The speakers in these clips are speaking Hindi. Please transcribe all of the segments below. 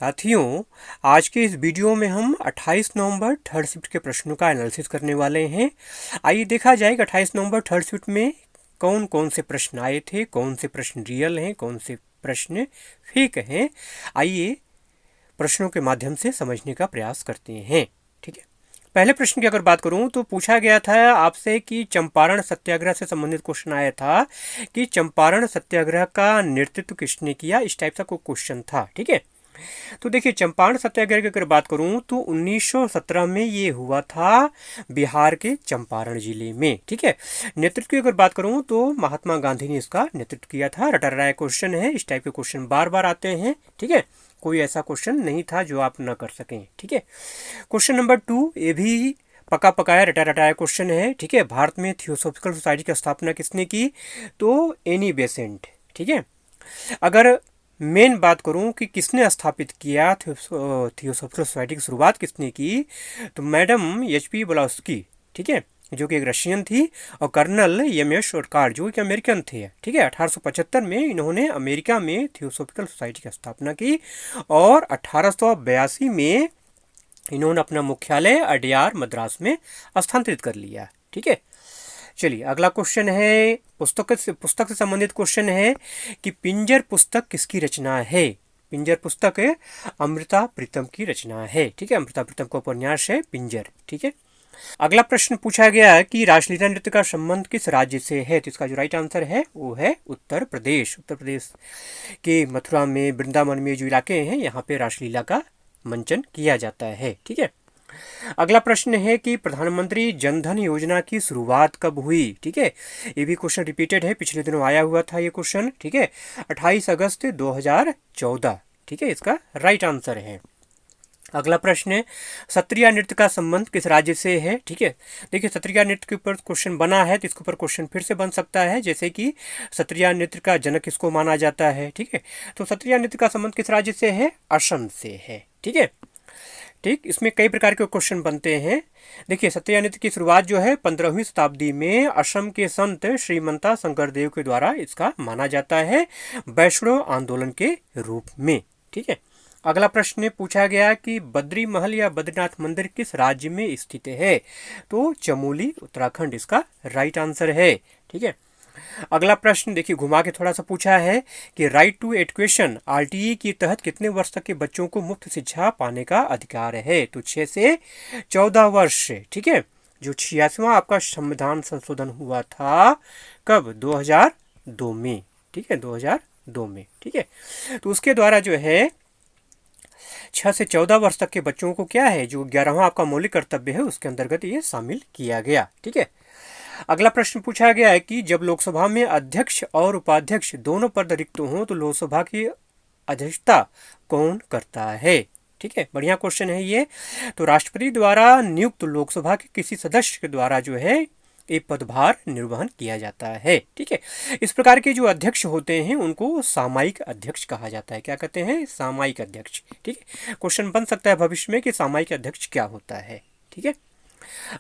साथियों, आज के इस वीडियो में हम 28 नवंबर थर्ड शिफ्ट के प्रश्नों का एनालिसिस करने वाले हैं। आइए देखा जाए कि 28 नवंबर थर्ड शिफ्ट में कौन कौन से प्रश्न आए थे, कौन से प्रश्न रियल हैं, कौन से प्रश्न फेक हैं। आइए प्रश्नों के माध्यम से समझने का प्रयास करते हैं। ठीक है, पहले प्रश्न की अगर बात करूं तो पूछा गया था आपसे कि चंपारण सत्याग्रह से संबंधित क्वेश्चन आया था कि चंपारण सत्याग्रह का नेतृत्व किसने किया, इस टाइप का कोई क्वेश्चन था। ठीक है, तो देखिए चंपारण सत्याग्रह की अगर बात करूं तो 1917 में ये हुआ था बिहार के चंपारण जिले में। ठीक है, नेतृत्व की अगर बात करूं तो महात्मा गांधी ने इसका नेतृत्व किया था। रटाराय क्वेश्चन है, इस टाइप के क्वेश्चन बार बार आते हैं। ठीक है, कोई ऐसा क्वेश्चन नहीं था जो आप न कर सकें। ठीक है, क्वेश्चन नंबर 2, ये भी पका पकाया रटा रटाया क्वेश्चन है। ठीक है, भारत में थियोसॉफिकल सोसाइटी की स्थापना किसने की, तो एनी बेसेंट। ठीक है, अगर मेन बात करूं कि किसने स्थापित किया थियोसॉफिकल सोसाइटी की शुरुआत किसने की, तो मैडम एच.पी. ब्लाउस्की। ठीक है, जो कि एक रशियन थी, और कर्नल एम.एस. सरकार जो कि अमेरिकन थे। ठीक है, 1875 में इन्होंने अमेरिका में थियोसॉफिकल सोसाइटी की स्थापना की और 1882 में इन्होंने अपना मुख्यालय अडयार मद्रास में स्थानांतरित कर लिया। ठीक है, चलिए अगला क्वेश्चन है, पुस्तक से संबंधित क्वेश्चन है कि पिंजर पुस्तक किसकी रचना है। पिंजर पुस्तक अमृता प्रीतम की रचना है। ठीक है, अमृता प्रीतम का उपन्यास है पिंजर। ठीक है, अगला प्रश्न पूछा गया कि रासलीला नृत्य का संबंध किस राज्य से है, तो इसका जो राइट आंसर है वो है उत्तर प्रदेश। उत्तर प्रदेश के मथुरा में, वृंदावन में जो इलाके हैं, यहाँ पे रासलीला का मंचन किया जाता है। ठीक है, अगला प्रश्न है कि प्रधानमंत्री जनधन योजना की शुरुआत कब हुई। ठीक है, ये भी क्वेश्चन रिपीटेड है, पिछले दिनों आया हुआ था ये क्वेश्चन। ठीक है, 28 अगस्त 2014। ठीक है, इसका राइट आंसर है। अगला प्रश्न है, सत्रिया नृत्य का संबंध किस राज्य से है। ठीक है, देखिए सत्रिया नृत्य के ऊपर क्वेश्चन बना है तो इसके ऊपर क्वेश्चन फिर से बन सकता है, जैसे कि सत्रिया नृत्य का जनक किसको माना जाता है। ठीक है, तो सत्रिया नृत्य का संबंध किस राज्य से है, असम से है। ठीक है, ठीक, इसमें कई प्रकार के क्वेश्चन बनते हैं। देखिए सत्रिया नृत्य की शुरुआत जो है 15वीं शताब्दी में असम के संत श्रीमंता शंकरदेव के द्वारा इसका माना जाता है, वैष्णव आंदोलन के रूप में। ठीक है, अगला प्रश्न पूछा गया कि बद्री महल या बद्रीनाथ मंदिर किस राज्य में स्थित है, तो चमोली उत्तराखंड इसका राइट आंसर है। ठीक है, अगला प्रश्न देखिए घुमा के थोड़ा सा पूछा है कि राइट टू एजुकेशन आरटीई के तहत कितने वर्ष तक के बच्चों को मुफ्त शिक्षा पाने का अधिकार है, तो 6 से 14 वर्ष। ठीक है, जो 86वां आपका संविधान संशोधन हुआ था कब, 2002 में। ठीक है, 2002 में। ठीक है, तो उसके द्वारा जो है 6 से 14 वर्ष तक के बच्चों को क्या है, जो 11वां आपका मौलिक कर्तव्य है उसके अंतर्गत ये शामिल किया गया। ठीक है, अगला प्रश्न पूछा गया है कि जब लोकसभा में अध्यक्ष और उपाध्यक्ष दोनों पद रिक्त हों तो लोकसभा की अध्यक्षता कौन करता है। ठीक है, बढ़िया क्वेश्चन है ये। तो राष्ट्रपति द्वारा नियुक्त लोकसभा के किसी सदस्य के द्वारा जो है ये पदभार निर्वहन किया जाता है। ठीक है, इस प्रकार के जो अध्यक्ष होते हैं उनको सामयिक अध्यक्ष कहा जाता है। क्या कहते हैं, सामयिक अध्यक्ष। ठीक है, क्वेश्चन बन सकता है भविष्य में कि सामयिक अध्यक्ष क्या होता है। ठीक है,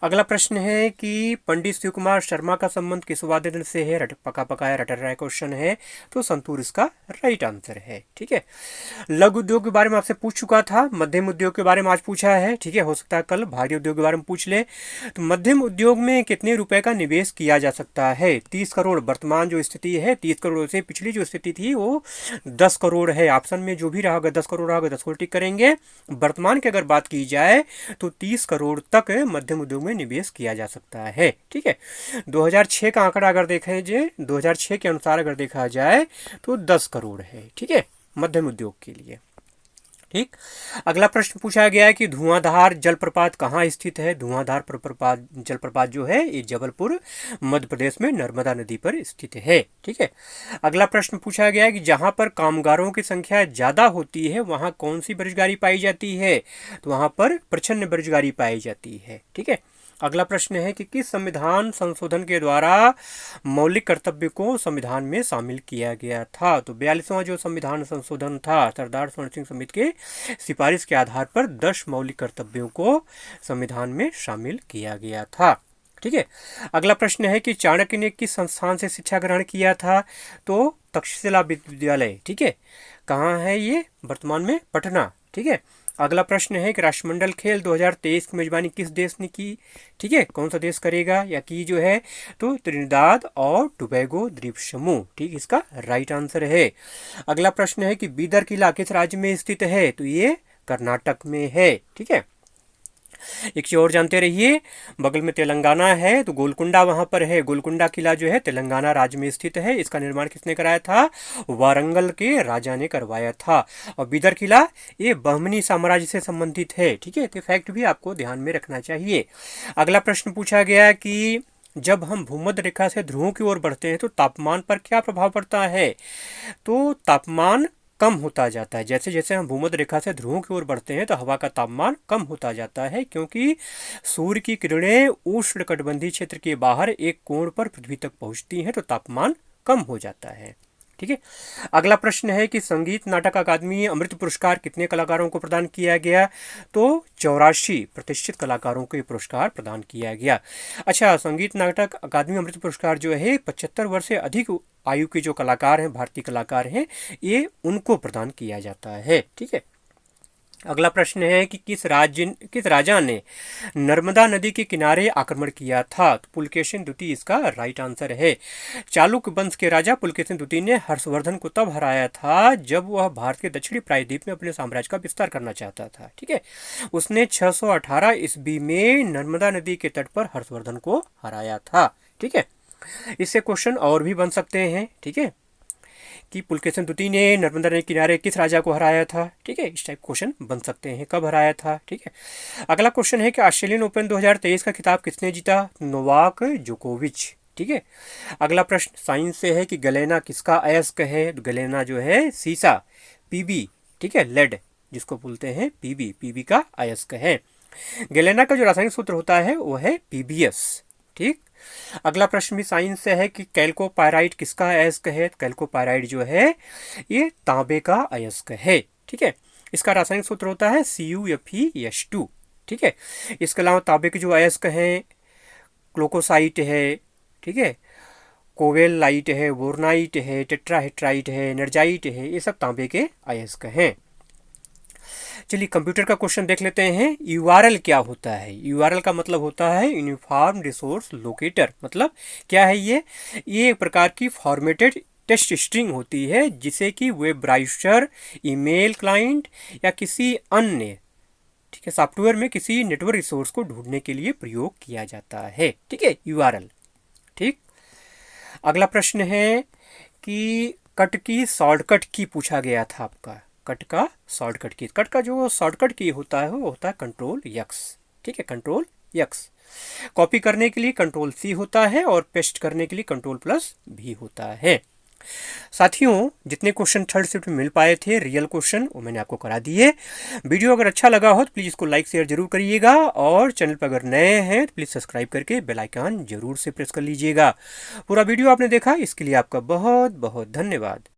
अगला प्रश्न है कि पंडित शिव कुमार शर्मा का संबंध किस वाद्य से है, पका पकाया रटा रहा क्वेश्चन है, तो संतूर इसका राइट आंसर है। ठीक है, लघु उद्योग के बारे में आपसे पूछ चुका था, मध्यम उद्योग के बारे में आज पूछा है। ठीक है, हो सकता है कल भारी उद्योग के बारे में पूछ ले। तो मध्यम उद्योग में कितने रुपए का निवेश किया जा सकता है, 30 करोड़ वर्तमान जो स्थिति है, 30 करोड़ से पिछली जो स्थिति थी वो 10 करोड़ है। ऑप्शन में जो भी रहा 10 करोड़ रहा, 10 करोड़ टिक करेंगे। वर्तमान की अगर बात की जाए तो 30 करोड़ तक मध्यम उद्योग में निवेश किया जा सकता है। ठीक है, 2006 का आंकड़ा अगर देखें, 2006 के अनुसार अगर देखा जाए तो 10 करोड़ है। ठीक है, मध्यम उद्योग के लिए। ठीक, अगला प्रश्न पूछा गया है कि धुआंधार जलप्रपात कहाँ स्थित है। धुआंधार जलप्रपात जो है ये जबलपुर मध्य प्रदेश में नर्मदा नदी पर स्थित है। ठीक है, अगला प्रश्न पूछा गया है कि जहाँ पर कामगारों की संख्या ज़्यादा होती है वहाँ कौन सी बेरोजगारी पाई जाती है, तो वहाँ पर प्रच्छन्न बेरोजगारी पाई जाती है। ठीक है, अगला प्रश्न है कि किस संविधान संशोधन के द्वारा मौलिक कर्तव्य को संविधान में शामिल किया गया था, तो 42वां जो संविधान संशोधन था सरदार स्वर्ण सिंह समिति के सिफारिश के आधार पर 10 मौलिक कर्तव्यों को संविधान में शामिल किया गया था। ठीक है, अगला प्रश्न है कि चाणक्य ने किस संस्थान से शिक्षा ग्रहण किया था, तो तक्षशिला विश्वविद्यालय। ठीक है, कहाँ है ये, वर्तमान में पटना। ठीक है। अगला प्रश्न है कि राष्ट्रमंडल खेल 2023 की मेजबानी किस देश ने की? ठीक है, कौन सा देश करेगा या की जो है? तो त्रिनिदाद और टोबैगो द्वीप समूह, ठीक, इसका राइट आंसर है। अगला प्रश्न है कि बीदर किला किस राज्य में स्थित है? तो ये कर्नाटक में है। ठीक है, एक चीज और जानते रहिए, बगल में तेलंगाना है तो गोलकुंडा वहां पर है। गोलकुंडा किला जो है तेलंगाना राज्य में स्थित है। इसका निर्माण किसने कराया था? वारंगल के राजा ने करवाया था। और बीदर किला ये बहमनी साम्राज्य से संबंधित है। ठीक है, तो फैक्ट भी आपको ध्यान में रखना चाहिए। अगला प्रश्न पूछा गया कि जब हम भूमध्य रेखा से ध्रुवों की ओर बढ़ते हैं तो तापमान पर क्या प्रभाव पड़ता है? तो तापमान कम होता जाता है। जैसे जैसे हम भूमध्य रेखा से ध्रुवों की ओर बढ़ते हैं तो हवा का तापमान कम होता जाता है, क्योंकि सूर्य की किरणें उष्णकटिबंधीय क्षेत्र के बाहर एक कोण पर पृथ्वी तक पहुंचती हैं तो तापमान कम हो जाता है। ठीक है, अगला प्रश्न है कि संगीत नाटक अकादमी अमृत पुरस्कार कितने कलाकारों को प्रदान किया गया? तो 84 प्रतिष्ठित कलाकारों को ये पुरस्कार प्रदान किया गया। अच्छा, संगीत नाटक अकादमी अमृत पुरस्कार जो है 75 वर्ष से अधिक आयु के जो कलाकार हैं, भारतीय कलाकार हैं, ये उनको प्रदान किया जाता है। ठीक है, अगला प्रश्न है कि किस राजा ने नर्मदा नदी के किनारे आक्रमण किया था? तो पुलकेशिन द्वितीय इसका राइट आंसर है। चालुक्य वंश के राजा पुलकेशिन द्वितीय ने हर्षवर्धन को तब हराया था जब वह भारत के दक्षिणी प्रायद्वीप में अपने साम्राज्य का विस्तार करना चाहता था। ठीक है, उसने 618 ईस्वी में नर्मदा नदी के तट पर हर्षवर्धन को हराया था। ठीक है, इससे क्वेश्चन और भी बन सकते हैं। ठीक है, कि पुलकेशिन द्वितीय ने नर्मदा नदी किनारे किस राजा को हराया था? ठीक है, इस टाइप क्वेश्चन बन सकते हैं, कब हराया था। ठीक है, अगला क्वेश्चन है कि ऑस्ट्रेलियन ओपन 2023 का खिताब किसने जीता? नोवाक जोकोविच। ठीक है, अगला प्रश्न साइंस से है कि गलेना किसका अयस्क है? तो गलेना जो है सीसा, पीबी, ठीक है, लेड जिसको बोलते हैं पीबी, पीबी का अयस्क है। गलेना का जो रासायनिक सूत्र होता है वो है पीबीएस। ठीक, अगला प्रश्न भी साइंस से है कि कैल्कोपायराइट किसका अयस्क है? कैल्कोपायराइट जो है ये तांबे का अयस्क है। ठीक है, इसका रासायनिक सूत्र होता है CuFeS2। ठीक है, इसके अलावा तांबे के जो अयस्क हैं क्लोकोसाइट है, ठीक है, कोवेलाइट है, बोर्नाइट है, टेट्राहेड्राइट है, एनर्जाइट है, ये सब तांबे के अयस्क हैं। चलिए कंप्यूटर का क्वेश्चन देख लेते हैं। URL क्या होता है? URL का मतलब होता है यूनिफॉर्म रिसोर्स लोकेटर। मतलब क्या है ये एक प्रकार की फॉर्मेटेड टेक्स्ट स्ट्रिंग होती है जिसे कि वेब ब्राउज़र, ईमेल क्लाइंट या किसी अन्य, ठीक है, सॉफ्टवेयर में किसी नेटवर्क रिसोर्स को ढूंढने के लिए प्रयोग किया जाता है। ठीक है, URL। ठीक, अगला प्रश्न है कि कट की शॉर्टकट की पूछा गया था आपका। कट का शॉर्टकट की, कट का जो शॉर्टकट की होता है वो होता है Ctrl+X। ठीक है, Ctrl+X। कॉपी करने के लिए Ctrl+C होता है और पेस्ट करने के लिए Ctrl+V होता है। साथियों, जितने क्वेश्चन थर्ड शिफ्ट में मिल पाए थे रियल क्वेश्चन वो मैंने आपको करा दिए। वीडियो अगर अच्छा लगा हो तो प्लीज़ इसको लाइक शेयर जरूर करिएगा और चैनल पर अगर नए हैं तो प्लीज़ सब्सक्राइब करके बेल आइकन जरूर से प्रेस कर लीजिएगा। पूरा वीडियो आपने देखा इसके लिए आपका बहुत बहुत धन्यवाद।